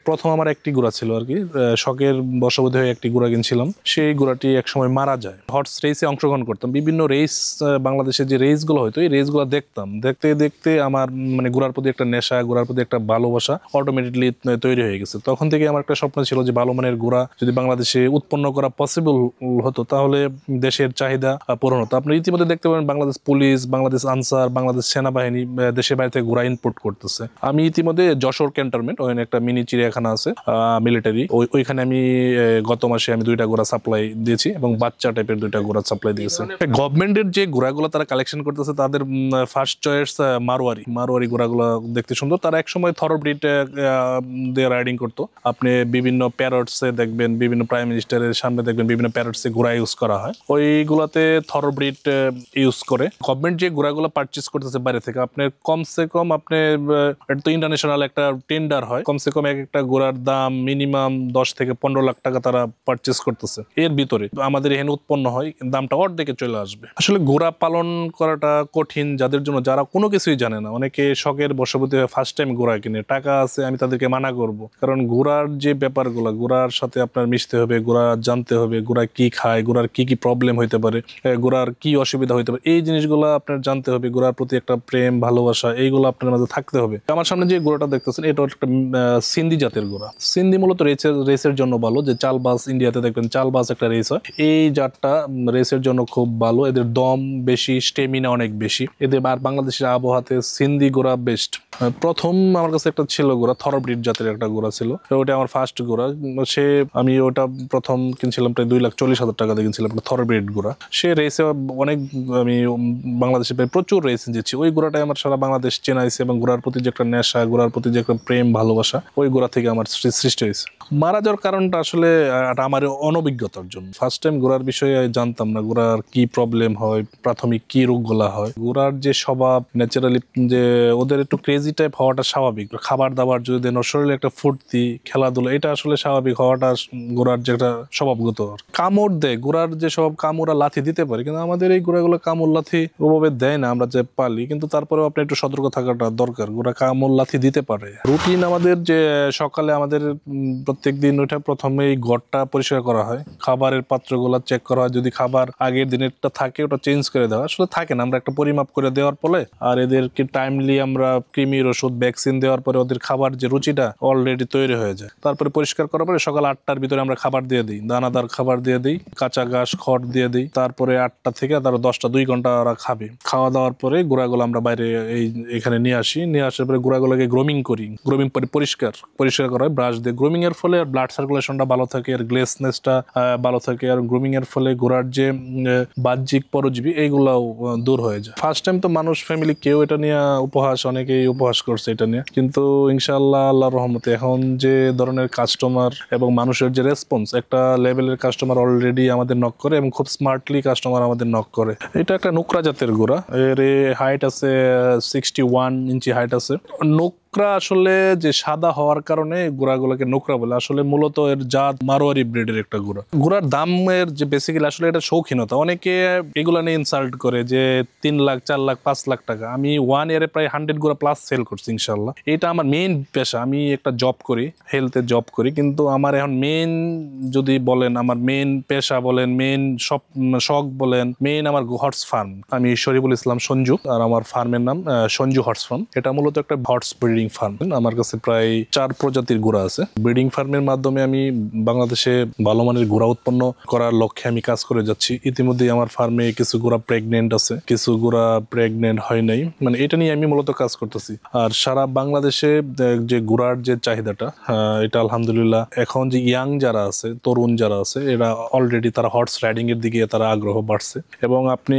প্রথম আমার একটি ঘোড়া ছিল আর কি, শখের বশবর্তী হয়ে একটি ঘোড়া কিনছিলাম। সেই ঘোড়াটি একসময় মারা যায়। হর্স রেসে অংশগ্রহণ করতাম, বিভিন্ন রেস, বাংলাদেশে যে রেসগুলো হয়তো এই রেসগুলো দেখতাম। দেখতে দেখতে আমার মানে ঘোড়ার প্রতি একটা নেশা, ঘোড়ার প্রতি একটা ভালোবাসা অটোমেটিকলি তৈরি হয়ে গেছে। তখন থেকে আমার একটা স্বপ্ন ছিল যে ভালো মানের ঘোড়া যদি বাংলাদেশে উৎপন্ন করা পসিবল হতো তাহলে দেশের চাহিদা পূরণ হতো। আপনি ইতিমধ্যে দেখতে পারেন বাংলাদেশ পুলিশ, বাংলাদেশ আনসার, বাংলাদেশ সেনাবাহিনী দেশের বাইরে থেকে ঘোড়া ইম্পোর্ট করতেছে। আমি ইতিমধ্যে যশোর ক্যান্টনমেন্ট, ওখানে একটা মিনি চিড়িয়াখানা আছে মিলিটারি, ওইখানে আমি গত মাসে আমি 2টা ঘোড়া সাপ্লাই দিয়েছি এবং বাচ্চা টাইপের 2টা ঘোড়া সাপ্লাই দিয়েছে। গভর্নমেন্টের যে ঘোড়াগুলো তারা কালেকশন করতেছে তাদের ফার্স্ট চয়েস মারোয়ারি ঘোড়াগুলো দেখতে সুন্দর। তারা একসময় থরব্রিড দিয়ে রাইডিং করতো। আপনি বিভিন্ন প্যারটসে দেখবেন, বিভিন্ন প্রাইম মিনিস্টারের সামনে দেখবেন বিভিন্ন প্যারটসে ঘোড়া ইউজ করা হয়, ওইগুলাতে থরব্রিড ইউজ করে। গভর্নমেন্ট যে ঘোড়াগুলো পারচেস করতেছে বাইরে থেকে, আপনার কমসে কম আপনি এটা তো ইন্টারন্যাশনাল একটা টেন্ডার হয়, কমসে কম একটা ঘোড়ার দাম মিনিমাম 10 থেকে 15 লাখ টাকা তারা পারচেস করতেছে। এর ভিতরে আমাদের এখানে উৎপন্ন হয়, দামটা অর্ধেকে চলে আসবে। আসলে ঘোড়া পালন করাটা কঠিন যাদের জন্য, যারা কোনো কিছুই জানে না। অনেকে শখের বশবর্তী হয়ে ফার্স্ট টাইম ঘোড়া কিনে, টাকা আছে, আমি তাদেরকে মানা করব, কারণ ঘোড়ার যে ব্যাপারগুলো, ঘোড়ার সাথে আপনার মিশতে হবে, ঘোড়া জানতে হবে, ঘোড়া কি খায়, ঘোড়ার কি কি প্রবলেম হইতে পারে, ঘোড়ার কি অসুবিধা হইতে পারে, এই জিনিসগুলো আপনার জানতে হবে। ঘোড়ার প্রতি একটা প্রেম ভালোবাসা এইগুলো আপনার মাঝে থাকতে হবে। আমার সামনে যে ঘোড়াটা দেখতেছেন এটা একটা সিন্ধি জাতের ঘোড়া। সিন্ধি মূলত রেসের জন্য ভালো, যে চালবাজ, ইন্ডিয়াতে দেখবেন চালবাজ একটা রেস হয়, এই জাতটা রেসের জন্য খুব ভালো। এদের দম বেশি, স্টেমিনা অনেক বেশি এদের। আর বাংলাদেশের আবহাওয়াতে সিন্ধি ঘোড়া বেস্ট। প্রথম আমার কাছে একটা ছিল ঘোড়া, থরব্রিড জাতের একটা ঘোড়া ছিল, ওটা আমার ফার্স্ট ঘোড়া। আমি ওটা প্রথম কিনছিলাম প্রায় 2,40,000 টাকা দিয়ে কিনছিলাম, একটা থরব্রিড ঘোড়া। সে রেসে অনেক, আমি বাংলাদেশে প্রচুর রেস জিতছি। ওই ঘোড়াটাই আমার সারা বাংলাদেশ চেনাইছে এবং ঘোড়ার প্রতি যে একটা নেশা, ঘোড়ার প্রতি যে একটা প্রেম ভালোবাসা, ওই ঘোড়া থেকে আমার সৃষ্টি হয়েছে। মারা যাওয়ার কারণটা আসলে আমার অনভিজ্ঞতার জন্য। ফার্স্ট টাইম ঘোড়ার বিষয়ে জানতাম না, ঘোড়ার কি প্রবলেম হয়, প্রাথমিক কি রোগগুলা হয়। ঘোড়ার যে স্বভাব ন্যাচারালি, যে ওদের একটু ক্রেজি টাইপ হওয়াটা স্বাভাবিক। খাবার দাবার যদি দেন, শরীরে একটা ফুর্তি, খেলাধুলা, এটা আসলে স্বাভাবিক হওয়াটা ঘোড়ার যে একটা স্বভাবগত। কামড় দেয়, ঘোড়ার যে সব কামড়া লাথি দিতে পারে, কিন্তু আমাদের এই ঘোড়াগুলো কামড় লাথি ওভাবে দেয় না, আমরা যে পালি। কিন্তু তারপরেও আপনি একটু সতর্ক থাকাটা দরকার, ঘোড়া কামড় লাথি দিতে পারে। রুটিন আমাদের যে সকালে আমাদের প্রত্যেক দিন ওইটা প্রথমেই ঘরটা পরিষ্কার করা হয়, খাবারের পাত্রগুলো চেক করা হয়, যদি খাবার আগের দিনেরটা থাকে ওটা চেঞ্জ করে দেওয়া। আসলে থাকে না, আমরা একটা পরিমাপ করে দেওয়ার ফলে, আর এদেরকে টাইমলি আমরা কৃমির ওষুধ, ভ্যাকসিন দেওয়ার পরে ওদের খাবার যে রুচিটা অলরেডি তৈরি হয়ে যায়। তারপরে পরিষ্কার করার পরে সকাল 8টার ভিতরে আমরা খাবার দিয়ে দিই, দানাদার খাবার দিয়ে দিই, কাঁচা ঘাস খড় দিয়ে দিই। তারপরে 8টা থেকে তারপর 10টা, 2 ঘন্টা ওরা খাবে। খাওয়া দাওয়ার পরে ঘোড়াগুলো আমরা বাইরে এখানে নিয়ে আসার পরে ঘোড়াগুলোকে গ্রোমিং করি। গ্রোমিং পরে পরিষ্কার করা হয় ব্রাশ দিয়ে। গ্রোমিং এর ফলে ব্লাড সার্কুলেশনটা ভালো থাকে, আর গ্লেসনেসটা ভালো থাকে, আর গ্রুমিং এর ফলে ঘোড়ার যে বাহ্যিক পরজীবী এইগুলাও দূর হয়ে যায়। ফার্স্ট টাইম তো মানুষ ফ্যামিলি কেউ এটা নিয়ে অনেকেই উপহাস করছে এটা নিয়ে, কিন্তু ইনশাআল্লাহ আল্লাহর রহমতে এখন যে ধরনের কাস্টমার এবং মানুষের যে রেসপন্স, একটা লেভেলের কাস্টমার অলরেডি আমাদের নক করে এবং খুব স্মার্টলি কাস্টমার আমাদের নক করে। এটা একটা নুকরা জাতের ঘোড়া, এর হাইট আছে 61 ইঞ্চি হাইট আছে। নোকরা আসলে যে সাদা হওয়ার কারণে ঘোড়াগুলোকে নোকরা বলে, আসলে মূলত এর জাত মারোয়ারি ব্রিডের একটা ঘোড়া। ঘোড়ার দামের যে বেসিক্যালি আসলে এটা শৌখিনতা, অনেকে এগুলা নিয়ে ইনসাল্ট করে যে 3 লাখ 4 লাখ 5 লাখ টাকা। আমি 1 ইয়ারে প্রায় 100 ঘোড়া প্লাস সেল করছি ইনশাল্লাহ। এটা আমার মেইন পেশা, আমি একটা জব করি, হেলথে জব করি, কিন্তু আমার এখন মেইন যদি বলেন, আমার মেইন পেশা বলেন, মেইন শখ বলেন, মেইন আমার হর্স ফার্ম। আমি শরীফুল ইসলাম সঞ্জু, আর আমার ফার্মের নাম সঞ্জু হর্স ফার্ম। এটা মূলত একটা হর্স ব্রিডিং ফার্ম। আমার কাছে প্রায় 4 প্রজাতির ঘোড়া আছে। ব্রিডিং ফার্মের মাধ্যমে আমি বাংলাদেশে ভালো মানের ঘোড়া উৎপন্ন করার লক্ষ্যে আমি কাজ করে যাচ্ছি। ইতিমধ্যে আমার ফার্মে কিছু ঘোড়া প্রেগনেন্ট আছে, কিছু ঘোড়া প্রেগনেন্ট হয় নাই, মানে এটা নিয়ে আমি মূলত কাজ করতেছি। আর সারা বাংলাদেশে যে ঘোড়ার যে চাহিদাটা, এটা আলহামদুলিল্লাহ এখন যে ইয়াং যারা আছে, তরুণ যারা আছে, এরা অলরেডি তারা হর্স রাইডিং এর দিকে তারা আগ্রহ বাড়ছে। এবং আপনি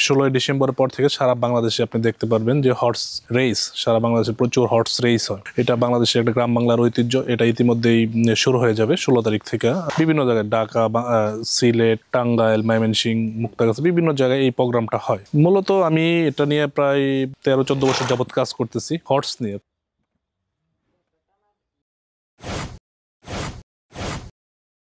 16 ডিসেম্বরের পর থেকে সারা বাংলাদেশে আপনি দেখতে পারবেন যে হর্স রেস, সারা বাংলাদেশে প্রচুর হর্স রেস হয়। এটা বাংলাদেশের একটা গ্রাম বাংলার ঐতিহ্য। এটা ইতিমধ্যেই শুরু হয়ে যাবে 16 তারিখ থেকে। বিভিন্ন জায়গায় ঢাকা, সিলেট, টাঙ্গাইল, ময়মনসিংহ, মুক্তাগাছা, বিভিন্ন জায়গায় এই প্রোগ্রামটা হয়। মূলত আমি এটা নিয়ে প্রায় 13-14 বছর যাবত কাজ করতেছি হর্স নিয়ে।